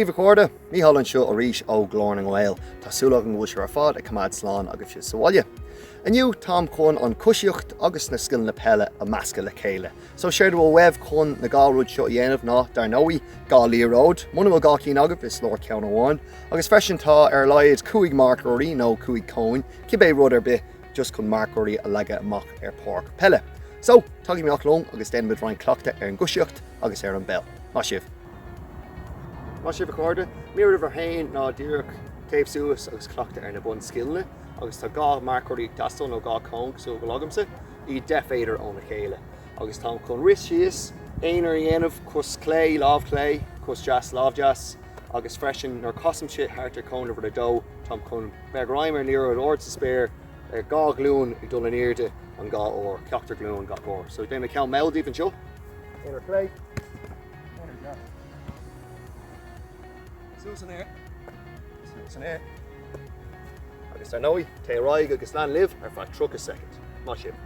Glíomh Cuarda, Mícheál anseo a rís ó glórn an Ghael, tá súlach an bhúil ar fad a cumad slán agus fios sáile. Aniu tám chun an Coisíocht agus na Scileachtaí na Peile a measca le chéile. So séir bhfuil webh chun na gáilróid seo dhéanamh ná dar nóí gá líróid, muna bhfuil gá cín agah is lór ceann amháin, agus freisin tá ar leiad 2 marcóirí nó 2 cóin, cibé rud ar bith just chun marcóirí a leige amach ar Páirc Peile. So, tugaí mé achlón agus den mid rain Cleachtadh ar an Coisíocht agus ar an bell. Má sibh. Má sibh Cuarda, mí ribh hain ná díreach taobh suas agus Cleachtadh ar na bun Scileanna, agus tá gá marcóirí dastal nó gá cóng so go lagamsa í deféidir ón na chéile. Agus tá chun ris síos, éonar dhéanamh cos clé, lámh clé, cos jazz, lámh jazz, agus freisin nar cosamse hartar cón over the dó, tá chun beag raimar níor an ord sa spéir gá glún I dul an irde an gá ór, Cleachtadh glún gá ór. So déime ceann meld even seo. Éonar clé, éonar jazz. Suas an air, suas an air. Agus dar nóí, té raig agus lean libh ar fad truc a second. Má sibh.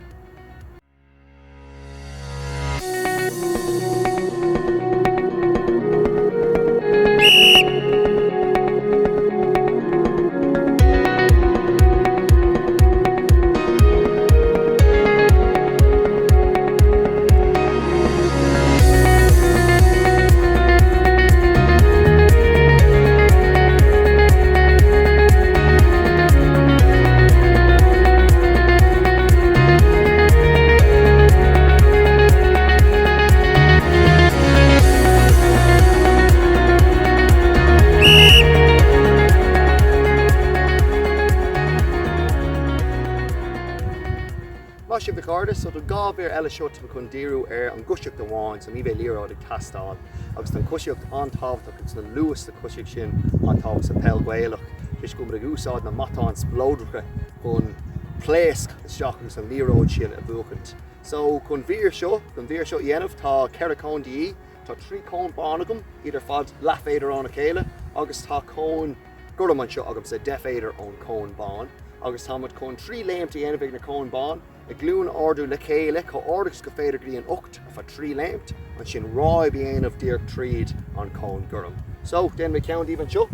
Má sibh Cuarda, so do gá bhíor eile seo tá chun díriú ar an Coisíocht amháin sa mí bheith líráid ag Cleachtadh, agus tá Coisíocht antábhachtach agus na luas na Coisíocht sin antábhacht sa Peile Gaelach, tuis go mar úsáid na matáin splódracha chun pléasc isteach agus an líráid sin a bhuachant. So chun bhíor seo dhéanamh tá ceithre cón DE, tá 3 cón bánagam, idir fad leaféidir an na chéile, agus tá cón gurm an seo agam sa deféidir ón cón bán, agus tá mud chun 3 léimtí dhéanamh ag na cón bán, a glún ardú le chéile có ardachs go féidir í an 8 a fa 3 léimt an sin ráib dhéanamh díreach tríd an cón gurm. So, den me ceann even seo.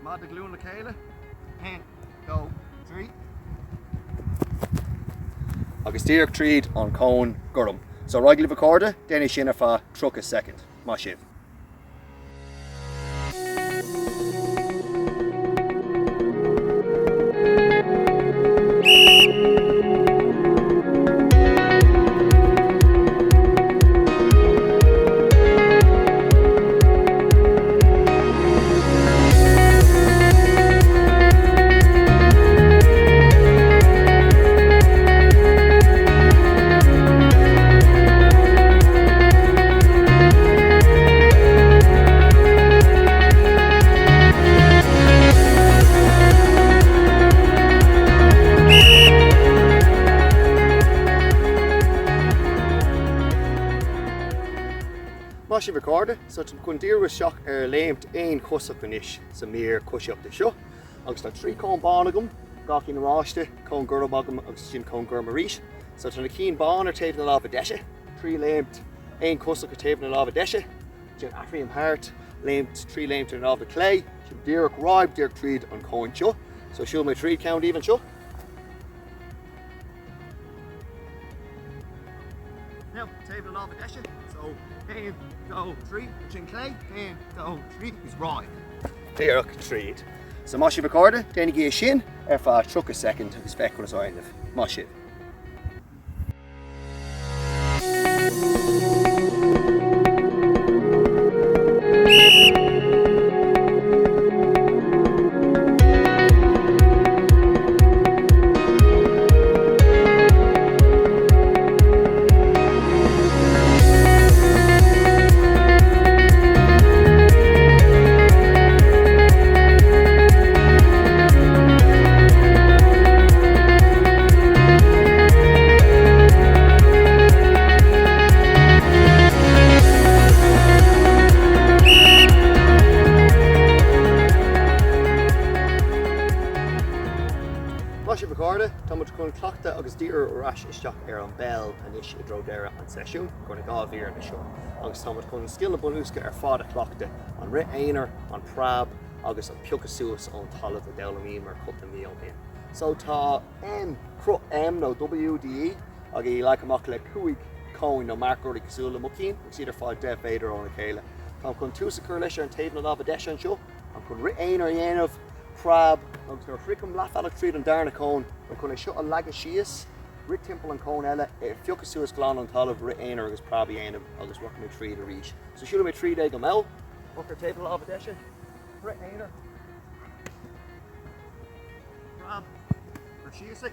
Mad a glún le chéile. 1, 2, 3. Agus díreach tríd an cón gurm. So, ráig Glíomh Cuarda, den é sin a fa truc a second. Má sibh. Má sibh Cuarda, so tá chun díreach seach ar léimt éon chosach inis sa mír Coisíochta seo, agus tá 3 cón bánagam, gach in ráiste, cón gurm agam agus sin cón gurm a rís. So tá na cín bán ar taobh na lábh deise, 3 léimt éon chosach ar taobh na lábh deise, sin afriam hart, léimt 3 léimt ar na lábh clé, sin díreach ráib díreach tríd an cón seo. So siúil mé tríd count even seo. Now, taobh na lábh deise, so 1, 2, 3, sin clé, 1, 2, 3 is ráid. Díreach tríd. So má sibh Cuarda, déananig é sin ar fá truc a second agus bheith as áinnimh. Má sibh. Máis bhcáda, tá muid chun Cleachtadh agus dír ras isteach an bell and is I dro deire an seisiún chun gáhíar na seo. Agus tá muid chun skill bunúsca fád Cleachtadh an rit aonair, an prab agus an piocas suas ón talamh a delamí mar cut na mío in. So tá cro no WDE ag I like amach le cuaig cóin nó marcóí cosúla mucín agus idir fád de féidir ón na chéile. Tá chun túsa chur leis an taobh na lábh deis an seo, an chun rit aonair dhéanamh prab agus nar fricum lafalach tríd an darna cón an chun seo a laga síos, rit timp an cón eile fiocas suas glán an talamh rit aonair agus prab dhéanamh agus ruchan mé tríd a ríis. So siúla mé tríd ag go mell, ruchar taobh na lábh deis rit aonair, prab, ar síosig,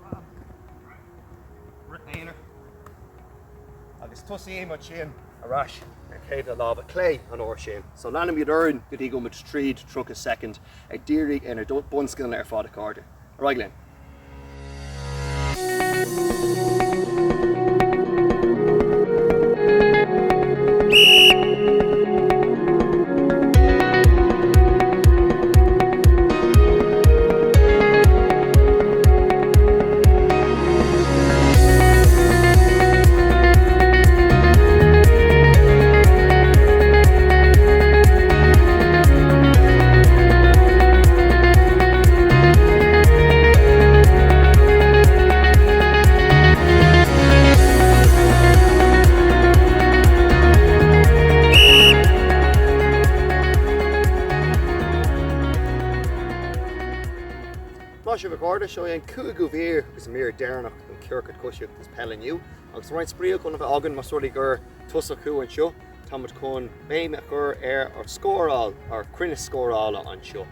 prab, rit aonair, agus tusaí mar sin a ras an chéad a lábh clé an óir sin. So leanam iad orn go dtí go mit tríd trúch a second ag dírig in bunsciln ar fád a carda. Right, Glenn. Máis bhcáda seo an cúig go bhír agus mé dearnach an Cleachtadh Coisíochta Peile nniu. Agus roiint sprío chun bheith agan mar suirlaí gur tusa chu an seo, tá muid chun Bain a chur ar scóráil ar cruinne scórála an seo.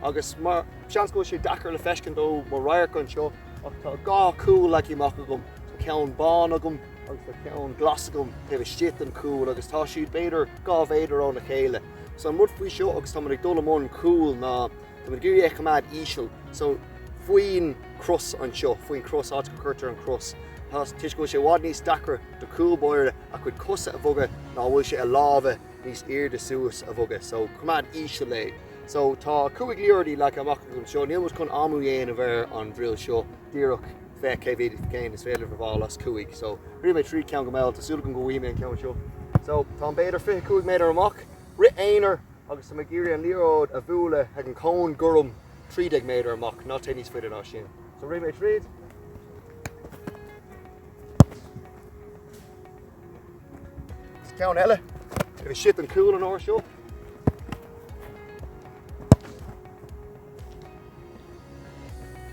Agus mar seans go sé dachar le feiscin dó mar rair an seo ach tá gá cúil le imach agam, tá ceann bán agam agus tá ceann glas agam taobh stiit an cúil agus tá siad beidir gá bhéidir ón na chéile. So an mud faoi seo agus tá muid ag dul amón cúil ná tá muid gurí ag chumad íseal. So faoin cross an seo, faoin cross áit go chuirtar an cross. Tá tuis go sé bhád níos dachar do cúil boire a chuid cosa a bhuga ná bhfuil sé a lábha níos airde suas a bhuga. So chumad íseal é. So tá cúig líorí le amach an seo, níl chun amú dhéanamh ar an bhrill seo díreach bheith céhhéad céin is féidir bháil as cúig. So ri mé trí ceann go mbeil tásúla go bhhuaime an ceann seo. So tá beidir fi cúig méidir amach, rit aonair agus tá géirí an líród a bhúla ag an cón gurm 3 méidir amach, ná tennis féidir ná sin. So ri mé tríd. Ceann eile, if shit an cúil an óir seo.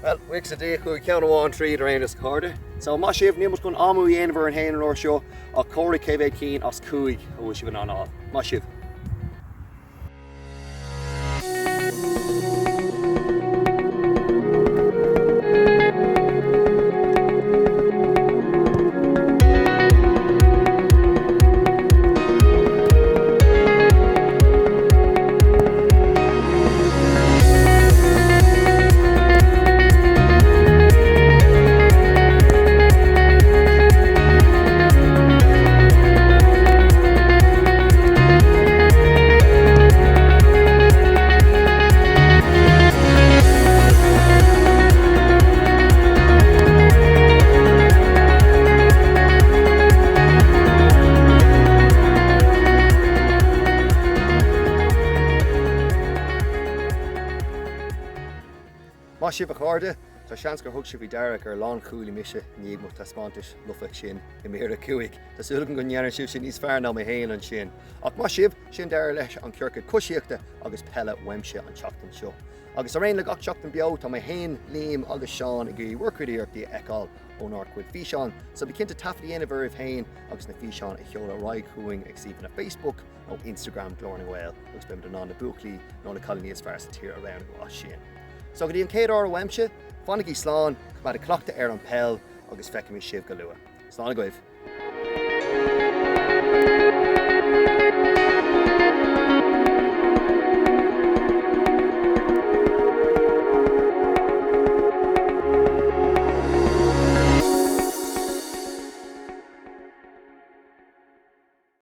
Well, weeks a day chuig ceann amháin tríd around this carda. So má sibh níl chun amú dhéanamh an héin an óir seo a cóirí céhhéad cín as cúig a bhfuil sibh an áil. Má sibh. Má sibh a cháda, tá seans gur thug sibh dearach ar lán chúla mise níag mo taspáintis lufa sin I méar a cuaig. Tásúla go ngearan sibh sin níos fearr ná mé héin an sin. Ach má sibh sin deir leis an Cleachtadh Coisíochta agus Peile weimse an teachtain seo. Agus a réon le gach teachtain beo tá mé héin líam agus seán I gcuí worcraíochtaí eáil aonair-Cleachtadh Fiseán. So bhí cinnta tafa dhéanamh aribh héin agus na Fiseán I cheola ráig chuing ag siomh na Facebook nó Instagram glórin bhil agus bim do ná na buachlaí nó na colníos fearr sa tír around go as sin. So go dtí an céad ár a weimse, fannaigh í sláán, chumad a Cleachtadh ar an Peile agus feicimí sibh go luath. Slán a goibh.